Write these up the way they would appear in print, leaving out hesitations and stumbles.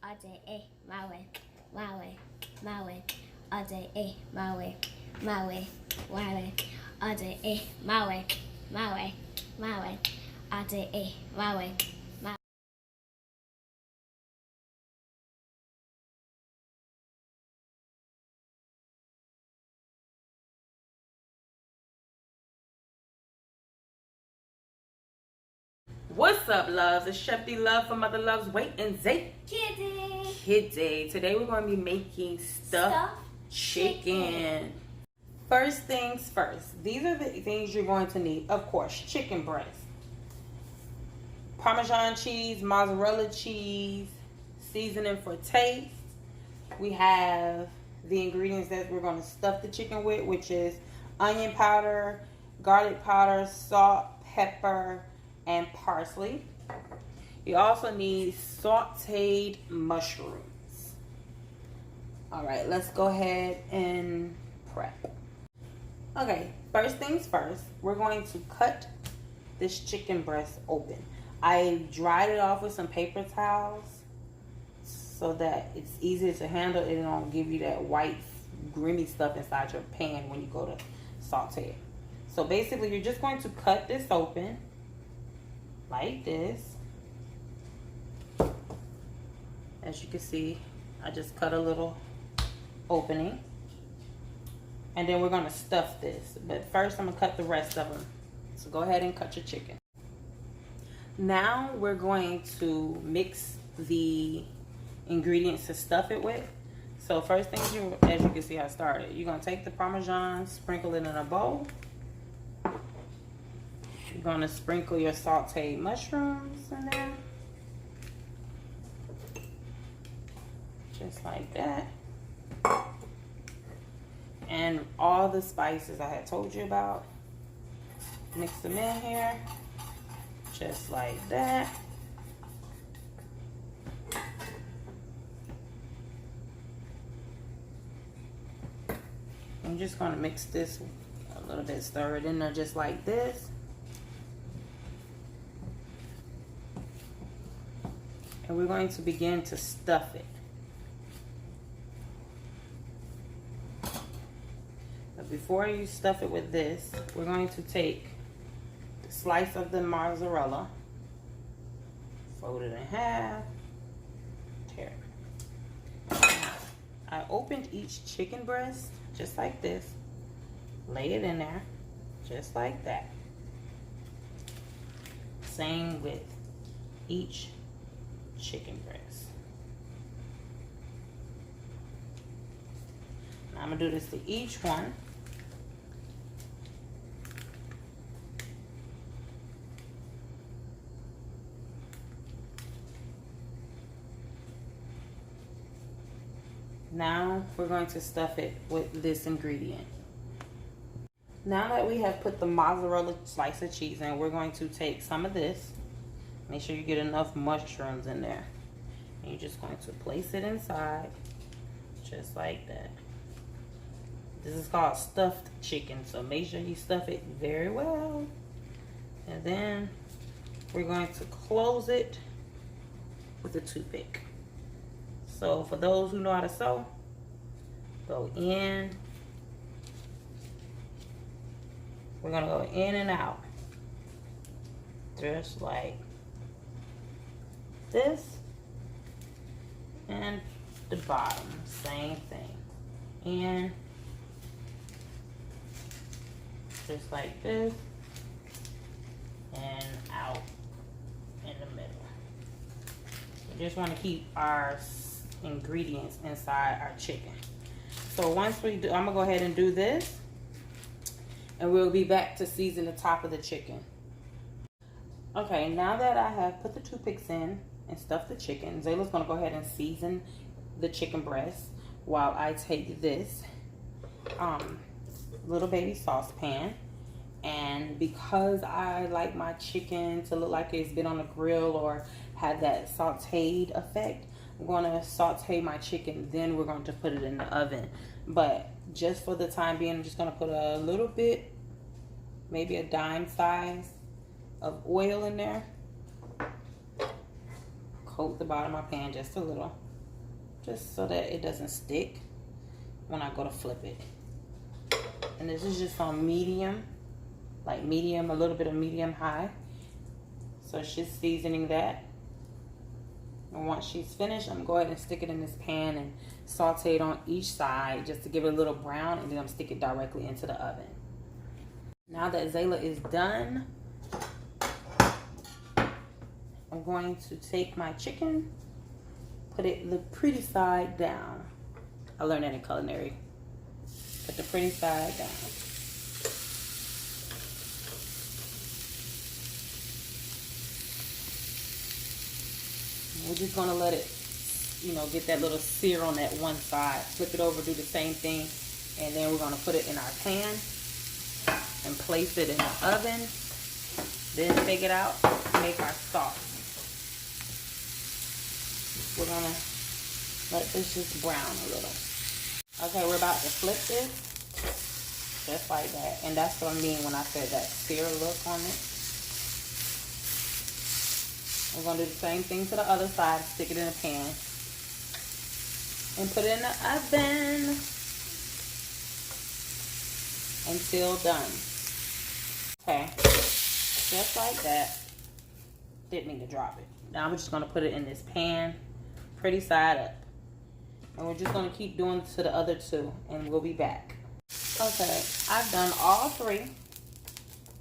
Ade, my way, my way, my way. Ade, my way, my way, my way. Ade, my way, my way, my way. Ade, my way, my. What's up, loves? It's Chef D Love from Mother Loves Weight and Zay Kitty. Today we're going to be making stuffed chicken. First things first, these are the things you're going to need. Of course, chicken breast, Parmesan cheese, mozzarella cheese, seasoning for taste. We have the ingredients that we're going to stuff the chicken with, which is onion powder, garlic powder, salt, pepper, and parsley. You also need sauteed mushrooms. All right, let's go ahead and prep. Okay, first things first, we're going to cut this chicken breast open. I dried it off with some paper towels so that it's easier to handle and it don't give you that white grimy stuff inside your pan when you go to saute it. So basically, you're just going to cut this open like this. As you can see, I just cut a little opening. And then we're going to stuff this. But first, I'm going to cut the rest of them. So go ahead and cut your chicken. Now we're going to mix the ingredients to stuff it with. So first thing, as you can see, I started. You're going to take the Parmesan, sprinkle it in a bowl. You're going to sprinkle your sauteed mushrooms in there. Just like that. And all the spices I had told you about. Mix them in here. Just like that. I'm just going to mix this a little bit, stir it in there just like this. And we're going to begin to stuff it. But before you stuff it with this, we're going to take the slice of the mozzarella, fold it in half, tear it. I opened each chicken breast just like this, lay it in there just like that. Same with each chicken breast. Now I'm gonna do this to each one. Now we're going to stuff it with this ingredient. Now that we have put the mozzarella slice of cheese in, we're going to take some of this. Make sure you get enough mushrooms in there. And you're just going to place it inside, just like that. This is called stuffed chicken, so make sure you stuff it very well. And then we're going to close it with a toothpick. So for those who know how to sew, go in. We're gonna go in and out, just like this. And the bottom, same thing. In, just like this, and out in the middle. We just want to keep our ingredients inside our chicken. So once we do, I'm gonna go ahead and do this, and we'll be back to season the top of the chicken. Okay, now that I have put the toothpicks in and stuffed the chicken, Zayla's gonna go ahead and season the chicken breast while I take this little baby saucepan. And because I like my chicken to look like it's been on the grill or have that sauteed effect, I'm going to saute my chicken, then we're going to put it in the oven. But just for the time being, I'm just going to put a little bit, maybe a dime size of oil in there. Coat the bottom of my pan just a little. just so that it doesn't stick when I go to flip it. And this is just on medium, like medium, a little bit of medium high. So she's seasoning that. And once she's finished, I'm going to go ahead and stick it in this pan and saute it on each side just to give it a little brown, and then I'm going to stick it directly into the oven. Now that Zayla is done, I'm going to take my chicken, put it the pretty side down. I learned that in culinary. Put the pretty side down. We're just gonna let it, you know, get that little sear on that one side. Flip it over, do the same thing, and then we're gonna put it in our pan and place it in the oven. Then take it out, make our sauce. We're gonna let this just brown a little. Okay, we're about to flip this, just like that. And that's what I mean when I said that sear look on it. We're gonna do the same thing to the other side, stick it in a pan, and put it in the oven until done. Okay, just like that. Didn't mean to drop it. Now we're just gonna put it in this pan, pretty side up. And we're just gonna keep doing to the other two, and we'll be back. Okay, I've done all three.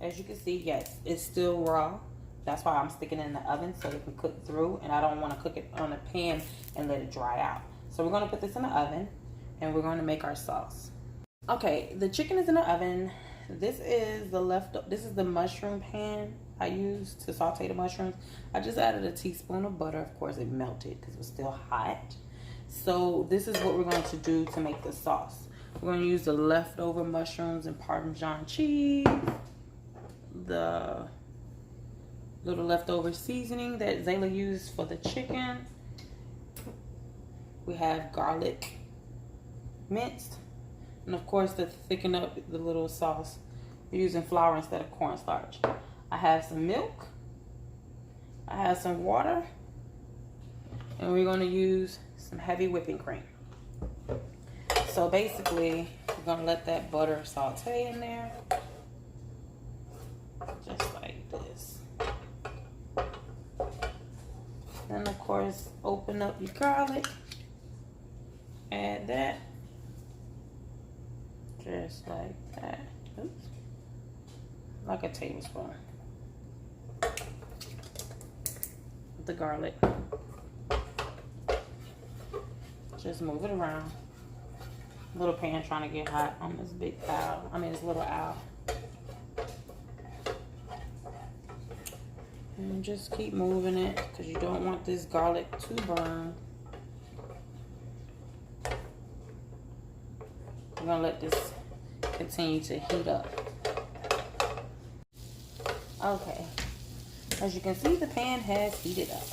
As you can see, yes, it's still raw. That's why I'm sticking it in the oven so it can cook through, and I don't want to cook it on a pan and let it dry out. So we're going to put this in the oven, and we're going to make our sauce. Okay, the chicken is in the oven. This is the mushroom pan I used to saute the mushrooms. I just added a teaspoon of butter. Of course, it melted because it was still hot. So this is what we're going to do to make the sauce. We're going to use the leftover mushrooms and Parmesan cheese, the little leftover seasoning that Zayla used for the chicken. We have garlic minced. And of course, to thicken up the little sauce, we're using flour instead of cornstarch. I have some milk. I have some water. And we're going to use some heavy whipping cream. So basically, we're going to let that butter saute in there. Just like this. Then of course, open up your garlic, add that, just like that. Oops. Like a tablespoon. The garlic. Just move it around. Little pan trying to get hot on this big owl. This little owl. And just keep moving it because you don't want this garlic to burn. We're going to let this continue to heat up. Okay. As you can see, the pan has heated up.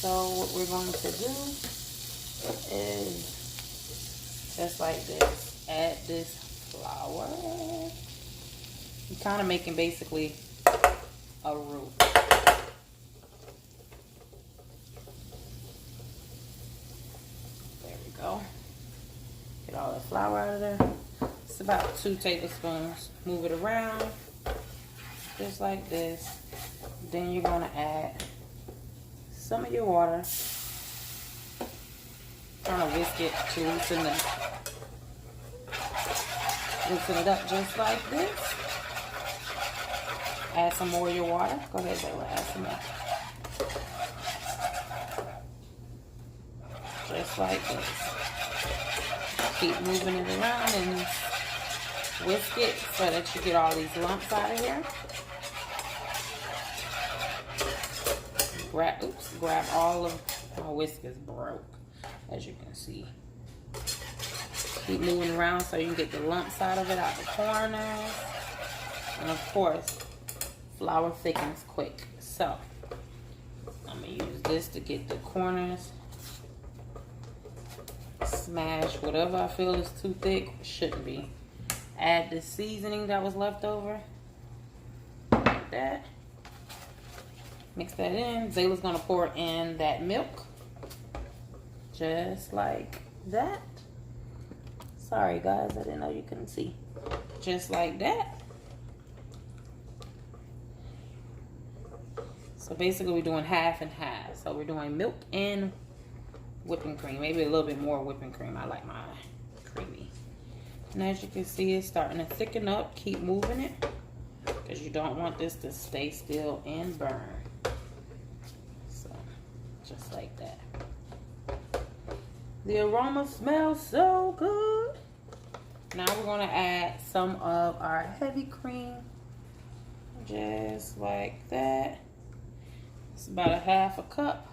So what we're going to do is just like this. Add this flour. You're kind of making basically a roux. There we go. Get all the flour out of there. It's about 2 tablespoons. Move it around just like this. Then you're going to add some of your water. Trying to whisk it to loosen it up just like this. Add some more of your water. Go ahead, Zayla, add some more. Just like this. Keep moving it around and whisk it so that you get all these lumps out of here. Grab all of my whisk is broke, as you can see. Keep moving around so you can get the lumps out of it, out the corners. And of course, flour thickens quick. So I'm gonna use this to get the corners. Smash whatever I feel is too thick. Shouldn't be. Add the seasoning that was left over. Like that. Mix that in. Zayla's gonna pour in that milk. Just like that. Sorry guys, I didn't know you couldn't see. Just like that. So basically we're doing half and half. So we're doing milk and whipping cream. Maybe a little bit more whipping cream. I like mine creamy. And as you can see, it's starting to thicken up. Keep moving it, because you don't want this to stay still and burn. So just like that. The aroma smells so good. Now we're going to add some of our heavy cream. Just like that. It's about a half a cup.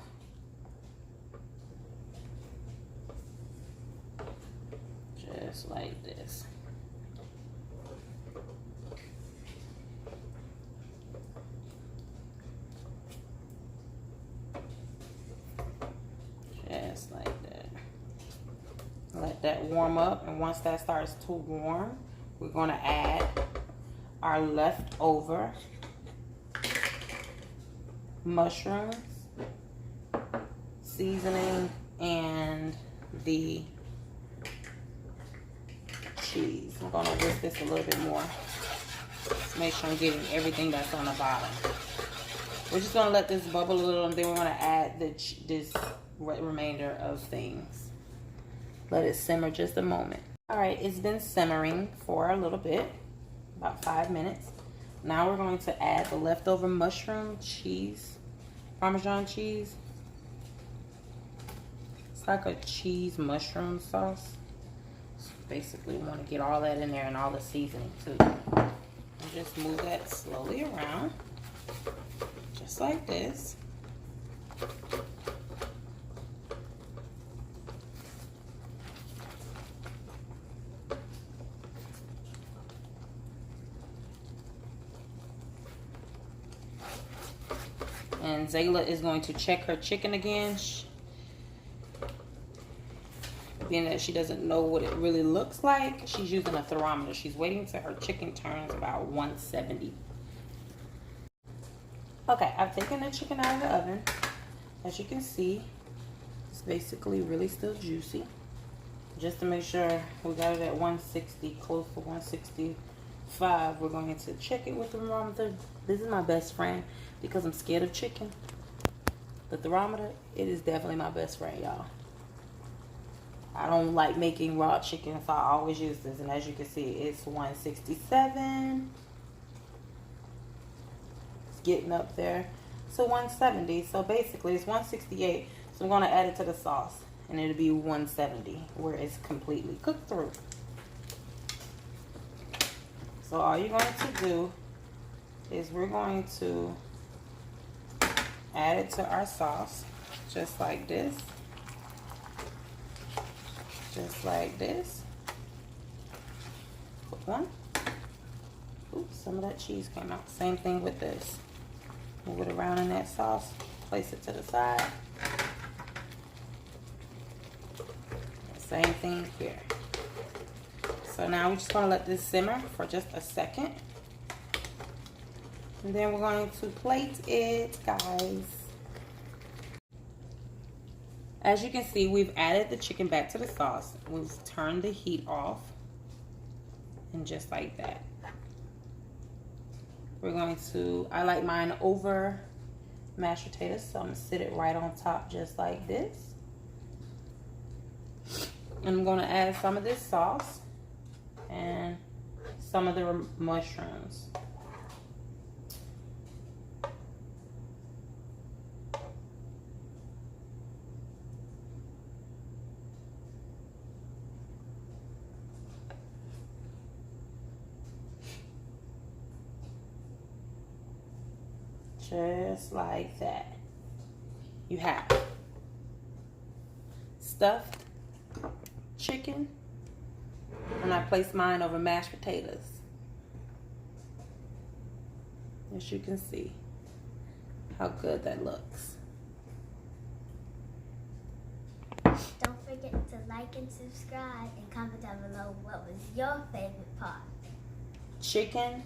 Just like this. Just like that. Let that warm up, and once that starts to warm, we're going to add our leftover mushrooms, seasoning, and the cheese. I'm going to whisk this a little bit more to make sure I'm getting everything that's on the bottom. We're just going to let this bubble a little, and then we're going to add this remainder of things. Let it simmer just a moment. All right, it's been simmering for a little bit, about 5 minutes. Now we're going to add the leftover mushroom cheese, Parmesan cheese. It's like a cheese mushroom sauce. So basically, we want to get all that in there and all the seasoning too. And just move that slowly around, just like this. And Zayla is going to check her chicken again. Being that she doesn't know what it really looks like, she's using a thermometer. She's waiting till her chicken turns about 170. Okay, I've taken the chicken out of the oven. As you can see, it's basically really still juicy. Just to make sure we got it at 160, close to 165, we're going to check it with the thermometer. This is my best friend because I'm scared of chicken. The thermometer, it is definitely my best friend, y'all. I don't like making raw chicken, so I always use this. And as you can see, it's 167. It's getting up there to 170. So basically, it's 168. So I'm going to add it to the sauce, and it'll be 170, where it's completely cooked through. So all you're going to do is we're going to add it to our sauce, just like this. Just like this. Put one. Oops, some of that cheese came out. Same thing with this. Move it around in that sauce. Place it to the side. Same thing here. So now we're just going to let this simmer for just a second. And then we're going to plate it, guys. As you can see, we've added the chicken back to the sauce. We've turned the heat off. And just like that. We're going to, I like mine over mashed potatoes, so I'm going to sit it right on top just like this. And I'm going to add some of this sauce and some of the mushrooms. Just like that. You have stuffed chicken, and I place mine over mashed potatoes. As you can see how good that looks. Don't forget to like and subscribe and comment down below what was your favorite part. Chicken